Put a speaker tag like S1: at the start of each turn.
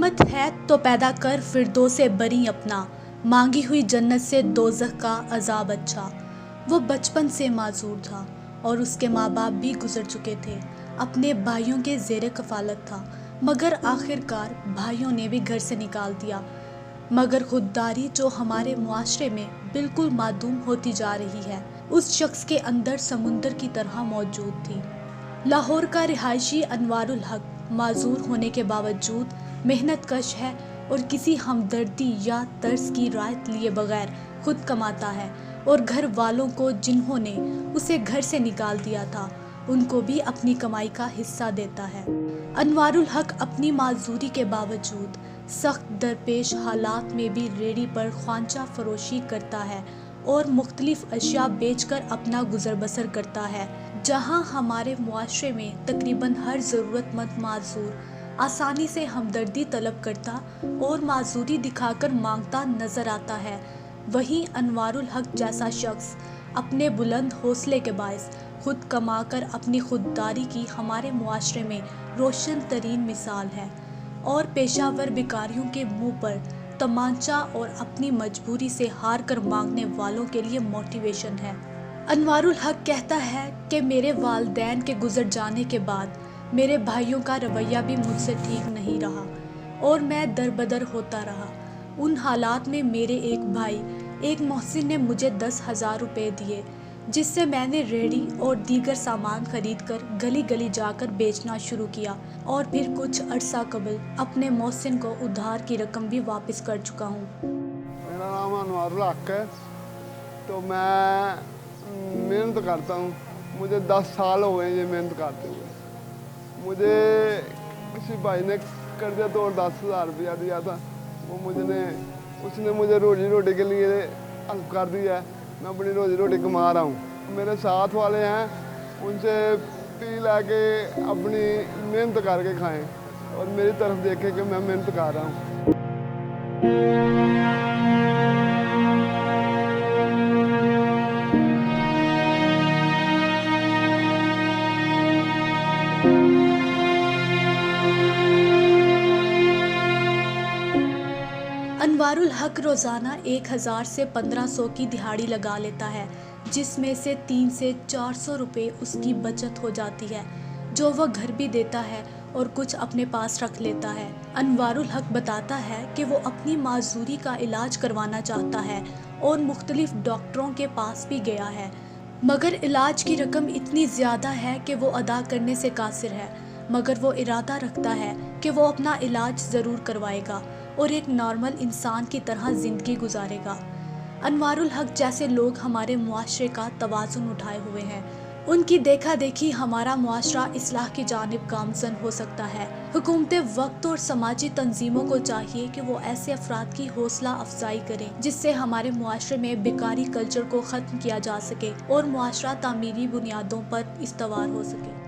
S1: हिम्मत है तो पैदा कर फिरदौस बरी अपना, मांगी हुई जन्नत से दोज़ख का अजाब अच्छा। वो बचपन से माजूर था और उसके माँ बाप भी गुजर चुके थे। अपने भाइयों के ज़ेरे कफालत था, मगर आखिरकार भाइयों ने भी घर से निकाल दिया। मगर खुददारी जो हमारे मुआशरे में बिल्कुल मादूम होती जा रही है, उस शख्स के अंदर समुंदर की तरह मौजूद थी। लाहौर का रिहायशी अनवारुल हक माजूर होने के बावजूद मेहनत कश है और किसी हमदर्दी या तर्स की रायत लिए बगैर खुद कमाता है और घर वालों को जिन्होंने उसे घर से निकाल दिया था उनको भी अपनी कमाई का हिस्सा देता है। अनवारुल हक अपनी माजूरी के बावजूद सख्त दरपेश हालात में भी रेडी पर ख्वांचा फरोशी करता है और मुख्तलिफ अशिया बेचकर अपना गुजर बसर करता है। जहां हमारे मुआशरे में तकरीबन हर ज़रूरतमंद माजूर आसानी से हमदर्दी तलब करता और माजूरी दिखाकर मांगता नज़र आता है, वहीं अनवारुल हक जैसा शख्स अपने बुलंद हौसले के बायस खुद कमाकर अपनी खुददारी की हमारे मुआशरे में रोशन तरीन मिसाल है और पेशावर बेकारियों के मुंह पर तमांचा और अपनी मजबूरी से हार कर मांगने वालों के लिए मोटिवेशन है। अनवारुल हक कहता है कि मेरे वालिदैन के गुजर जाने के बाद मेरे भाइयों का रवैया भी मुझसे ठीक नहीं रहा और मैं दरबदर होता रहा। उन हालात में मेरे एक भाई एक मोहसिन ने मुझे 10,000 रुपये दिए, जिससे मैंने रेहड़ी और दीगर सामान खरीद कर गली गली जाकर बेचना शुरू किया और फिर कुछ अरसा कबल अपने मोहसिन को उधार की रकम भी वापस कर चुका हूँ।
S2: मेरा नाम अनवारुल हक है, तो मैं मेहनत करता हूँ। मुझे 10 साल हो गए ये मेहनत करते हुए। मुझे किसी भाई ने कर्जा तो 10,000 रुपया दिया था, उसने मुझे रोजी रोटी के लिए हेल्प कर दिया है। मैं अपनी रोजी रोटी कमा रहा हूँ। मेरे साथ वाले हैं, उनसे पी ला के अपनी मेहनत करके खाएं और मेरी तरफ देखें कि मैं मेहनत कर रहा हूँ।
S1: अनवारुल हक रोज़ाना 1,000 से 1,500 की दिहाड़ी लगा लेता है, जिसमें से 300 से 400 रुपये उसकी बचत हो जाती है, जो वह घर भी देता है और कुछ अपने पास रख लेता है। अनवारुल हक बताता है कि वो अपनी माजूरी का इलाज करवाना चाहता है और मुख्तलिफ डॉक्टरों के पास भी गया है, मगर इलाज की रकम इतनी ज़्यादा है कि वो अदा करने से कासिर है। मगर वो इरादा रखता है कि वो अपना इलाज ज़रूर करवाएगा और एक नॉर्मल इंसान की तरह ज़िंदगी गुजारेगा। अनवारुल हक जैसे लोग हमारे मुआशरे का तवाज़ुन उठाए हुए हैं। उनकी देखा देखी हमारा मुआशरा इस्लाह की जानिब गामज़न हो सकता है। हुकूमत वक्त और समाजी तंजीमों को चाहिए कि वो ऐसे अफराद की हौसला अफजाई करें जिससे हमारे मुआशरे में बेकारी कल्चर को ख़त्म किया जा सके और मुआशरा तामीरी बुनियादों पर इस्तवार हो सके।